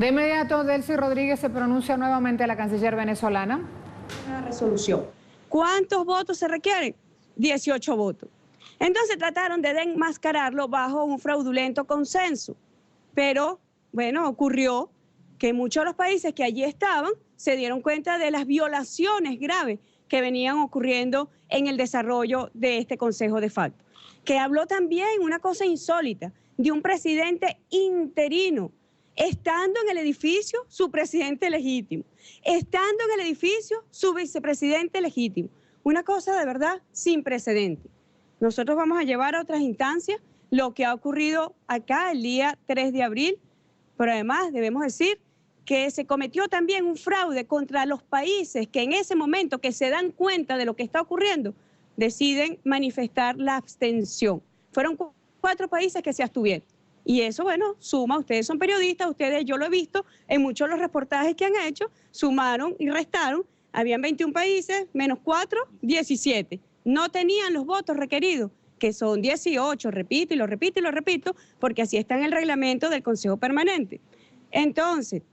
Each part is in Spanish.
De inmediato, Delcy Rodríguez se pronuncia nuevamente a la canciller venezolana. Una resolución. ¿Cuántos votos se requieren? 18 votos. Entonces trataron de enmascararlo bajo un fraudulento consenso. Pero, bueno, ocurrió que muchos de los países que allí estaban se dieron cuenta de las violaciones graves que venían ocurriendo en el desarrollo de este Consejo de Facto. Que habló también una cosa insólita, de un presidente interino, estando en el edificio su presidente legítimo, estando en el edificio su vicepresidente legítimo. Una cosa de verdad sin precedente. Nosotros vamos a llevar a otras instancias lo que ha ocurrido acá el día 3 de abril, pero además debemos decir que se cometió también un fraude contra los países que en ese momento que se dan cuenta de lo que está ocurriendo, deciden manifestar la abstención. Fueron 4 países que se abstuvieron. Y eso, bueno, suma, ustedes son periodistas, ustedes, yo lo he visto en muchos de los reportajes que han hecho, sumaron y restaron, habían 21 países, menos 4, 17. No tenían los votos requeridos, que son 18, repito y lo repito y lo repito, porque así está en el reglamento del Consejo Permanente. Entonces,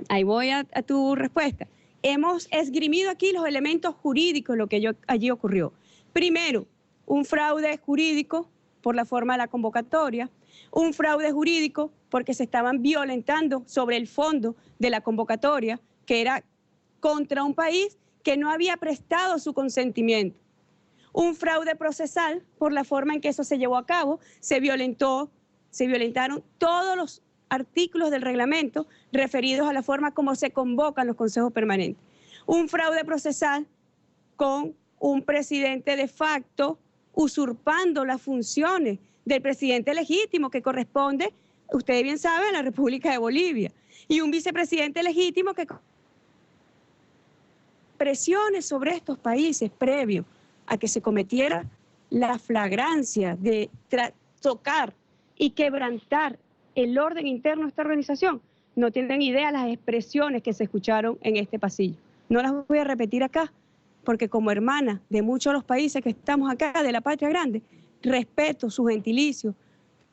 ahí voy a tu respuesta. Hemos esgrimido aquí los elementos jurídicos, lo que allí ocurrió. Primero, un fraude jurídico por la forma de la convocatoria, un fraude jurídico porque se estaban violentando sobre el fondo de la convocatoria, que era contra un país que no había prestado su consentimiento. Un fraude procesal por la forma en que eso se llevó a cabo, se violentaron todos los artículos del reglamento referidos a la forma como se convocan los consejos permanentes. Un fraude procesal con un presidente de facto usurpando las funciones del presidente legítimo que corresponde, ustedes bien saben, a la República de Bolivia, y un vicepresidente legítimo que presiones sobre estos países previo a que se cometiera la flagrancia de tocar y quebrantar el orden interno de esta organización. No tienen idea las expresiones que se escucharon en este pasillo. No las voy a repetir acá, porque como hermana de muchos de los países que estamos acá, de la patria grande, respeto su gentilicio,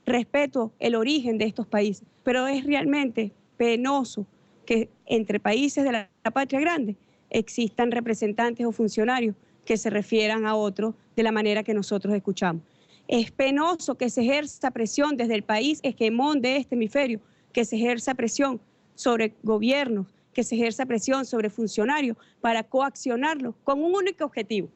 respeto el origen de estos países, pero es realmente penoso que entre países de la patria grande existan representantes o funcionarios que se refieran a otros de la manera que nosotros escuchamos. Es penoso que se ejerza presión desde el país hegemón de este hemisferio, que se ejerza presión sobre gobiernos, que se ejerza presión sobre funcionarios para coaccionarlos con un único objetivo,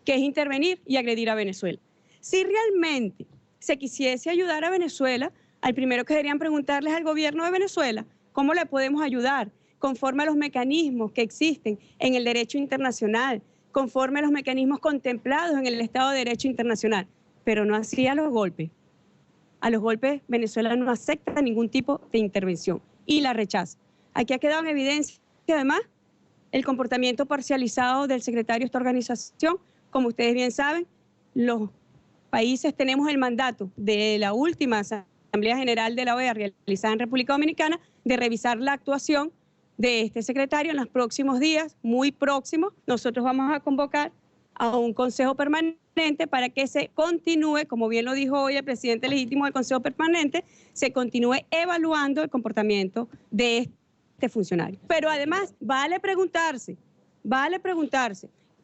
que es intervenir y agredir a Venezuela. Si realmente se quisiese ayudar a Venezuela, al primero que deberían preguntarles al gobierno de Venezuela, ¿cómo le podemos ayudar? Conforme a los mecanismos que existen en el derecho internacional, conforme a los mecanismos contemplados en el Estado de Derecho Internacional, pero no así a los golpes. A los golpes Venezuela no acepta ningún tipo de intervención y la rechaza. Aquí ha quedado en evidencia que además el comportamiento parcializado del secretario de esta organización, como ustedes bien saben, los países tenemos el mandato de la última Asamblea General de la OEA realizada en República Dominicana de revisar la actuación de este secretario en los próximos días, muy próximos. Nosotros vamos a convocar a un Consejo Permanente para que se continúe, como bien lo dijo hoy el presidente legítimo del Consejo Permanente, se continúe evaluando el comportamiento de este funcionario. Pero además vale preguntarse,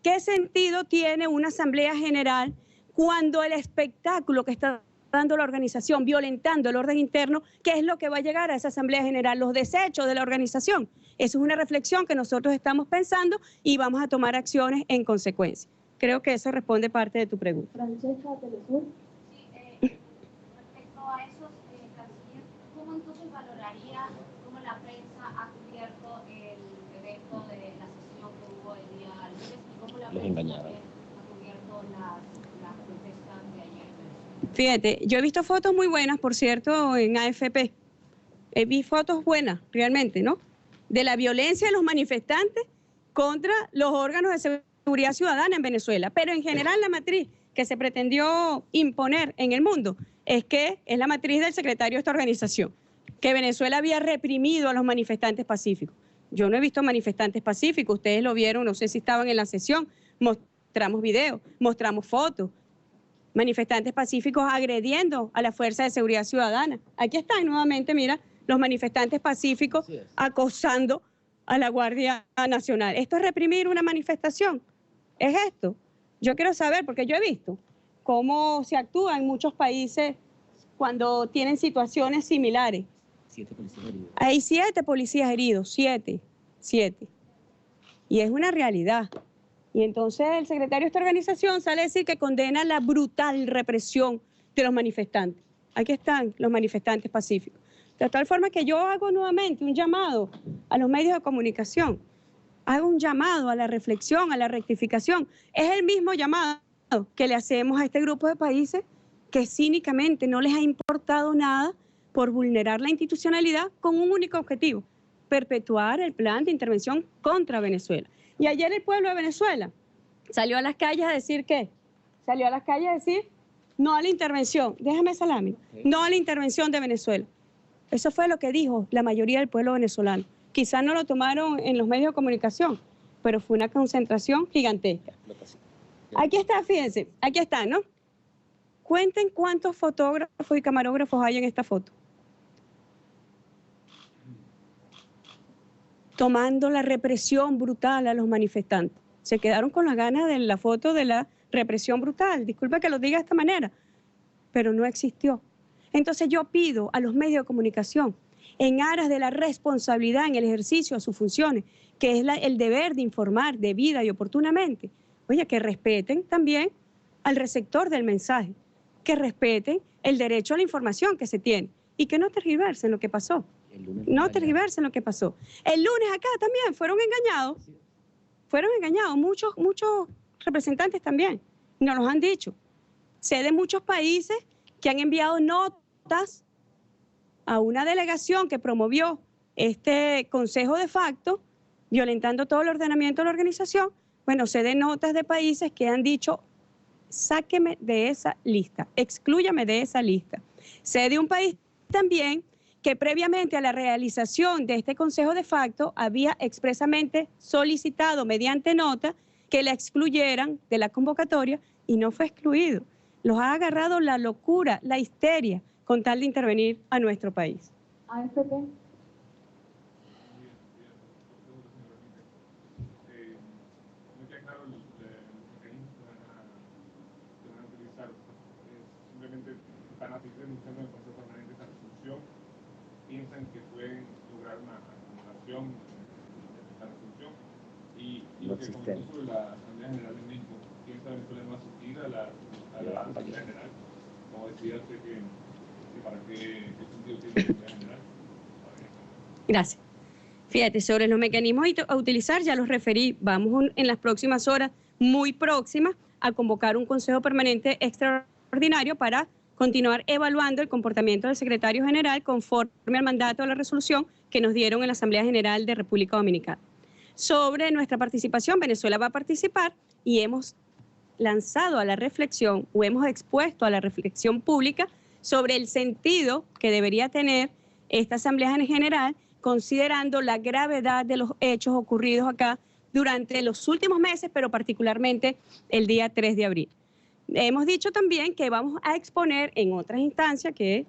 ¿qué sentido tiene una Asamblea General cuando el espectáculo que está dando la organización, violentando el orden interno, qué es lo que va a llegar a esa Asamblea General? Los desechos de la organización. Eso es una reflexión que nosotros estamos pensando y vamos a tomar acciones en consecuencia. Creo que eso responde parte de tu pregunta. Francesca Telesur. Sí, respecto a esos, canciller, ¿cómo entonces valoraría cómo la prensa ha cubierto el evento de la sesión que hubo el día lunes y cómo la prensa también ha cubierto las protestas de ayer? Fíjate, yo he visto fotos muy buenas, por cierto, en AFP. Vi fotos buenas, realmente, ¿no? De la violencia de los manifestantes contra los órganos de seguridad ciudadana en Venezuela. Pero en general la matriz que se pretendió imponer en el mundo es que es la matriz del secretario de esta organización, que Venezuela había reprimido a los manifestantes pacíficos. Yo no he visto manifestantes pacíficos, ustedes lo vieron, no sé si estaban en la sesión, mostramos videos, mostramos fotos. manifestantes pacíficos agrediendo a la Fuerza de Seguridad Ciudadana. Aquí están nuevamente, mira, los manifestantes pacíficos acosando a la Guardia Nacional. ¿Esto es reprimir una manifestación? ¿Es esto? Yo quiero saber, porque yo he visto cómo se actúa en muchos países cuando tienen situaciones similares. 7 policías heridos. Hay 7 policías heridos, 7. Y es una realidad. Y entonces el secretario de esta organización sale a decir que condena la brutal represión de los manifestantes. Aquí están los manifestantes pacíficos. De tal forma que yo hago nuevamente un llamado a los medios de comunicación. Hago un llamado a la reflexión, a la rectificación. Es el mismo llamado que le hacemos a este grupo de países que cínicamente no les ha importado nada por vulnerar la institucionalidad con un único objetivo: perpetuar el plan de intervención contra Venezuela. Y ayer el pueblo de Venezuela salió a las calles a decir ¿qué? Salió a las calles a decir no a la intervención, déjame salami, no a la intervención de Venezuela. Eso fue lo que dijo la mayoría del pueblo venezolano. Quizás no lo tomaron en los medios de comunicación, pero fue una concentración gigantesca. Aquí está, fíjense, aquí está, ¿no? Cuenten cuántos fotógrafos y camarógrafos hay en esta foto. Tomando la represión brutal a los manifestantes. Se quedaron con las ganas de la foto de la represión brutal. Disculpa que lo diga de esta manera, pero no existió. Entonces yo pido a los medios de comunicación, en aras de la responsabilidad en el ejercicio de sus funciones, que es el deber de informar debida y oportunamente, oye, que respeten también al receptor del mensaje, que respeten el derecho a la información que se tiene y que no tergiversen lo que pasó. No tergiversen lo que pasó. El lunes acá también fueron engañados muchos representantes también, nos lo han dicho. Sé de muchos países que han enviado notas a una delegación que promovió este consejo de facto, violentando todo el ordenamiento de la organización. Bueno, sé de notas de países que han dicho, sáqueme de esa lista, exclúyame de esa lista. Sé de un país también que previamente a la realización de este consejo de facto había expresamente solicitado mediante nota que la excluyeran de la convocatoria y no fue excluido. Los ha agarrado la locura, la histeria, con tal de intervenir a nuestro país. AFP. Muy claro los mecanismos que van a utilizar. Simplemente van a seguir denunciando en el Consejo Permanente esa resolución. Piensan que pueden lograr una acumulación de esta resolución. Y lo que comentó sobre la Asamblea General de México, piensa Venezuela no asistir a la Asamblea General. Como decía usted que para qué sentido tiene la Asamblea General. Gracias. Fíjate, sobre los mecanismos a utilizar, ya los referí. Vamos en las próximas horas, muy próximas, a convocar un Consejo Permanente extraordinario para continuar evaluando el comportamiento del secretario general conforme al mandato de la resolución que nos dieron en la Asamblea General de República Dominicana. Sobre nuestra participación, Venezuela va a participar y hemos lanzado a la reflexión o hemos expuesto a la reflexión pública sobre el sentido que debería tener esta Asamblea General, considerando la gravedad de los hechos ocurridos acá durante los últimos meses, pero particularmente el día 3 de abril. Hemos dicho también que vamos a exponer en otras instancias que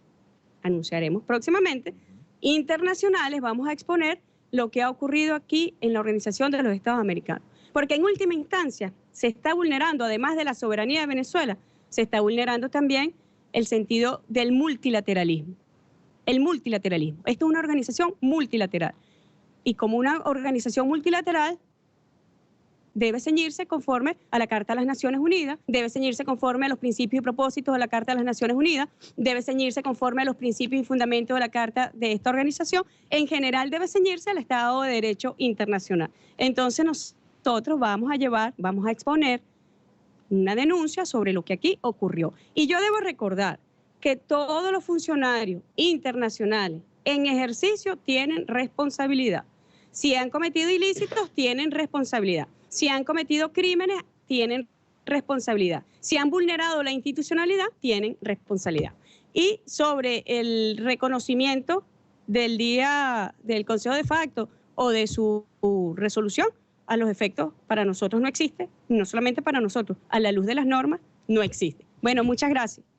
anunciaremos próximamente, internacionales, vamos a exponer lo que ha ocurrido aquí en la Organización de los Estados Americanos. Porque en última instancia se está vulnerando, además de la soberanía de Venezuela, se está vulnerando también el sentido del multilateralismo. El multilateralismo. Esto es una organización multilateral. Y como una organización multilateral, debe ceñirse conforme a la Carta de las Naciones Unidas, debe ceñirse conforme a los principios y propósitos de la Carta de las Naciones Unidas, debe ceñirse conforme a los principios y fundamentos de la Carta de esta organización, en general debe ceñirse al Estado de Derecho internacional. Entonces nosotros vamos a exponer una denuncia sobre lo que aquí ocurrió. Y yo debo recordar que todos los funcionarios internacionales en ejercicio tienen responsabilidad. Si han cometido ilícitos, tienen responsabilidad. Si han cometido crímenes, tienen responsabilidad. Si han vulnerado la institucionalidad, tienen responsabilidad. Y sobre el reconocimiento del día del Consejo de Facto o de su resolución, a los efectos para nosotros no existe, no solamente para nosotros, a la luz de las normas no existe. Bueno, muchas gracias.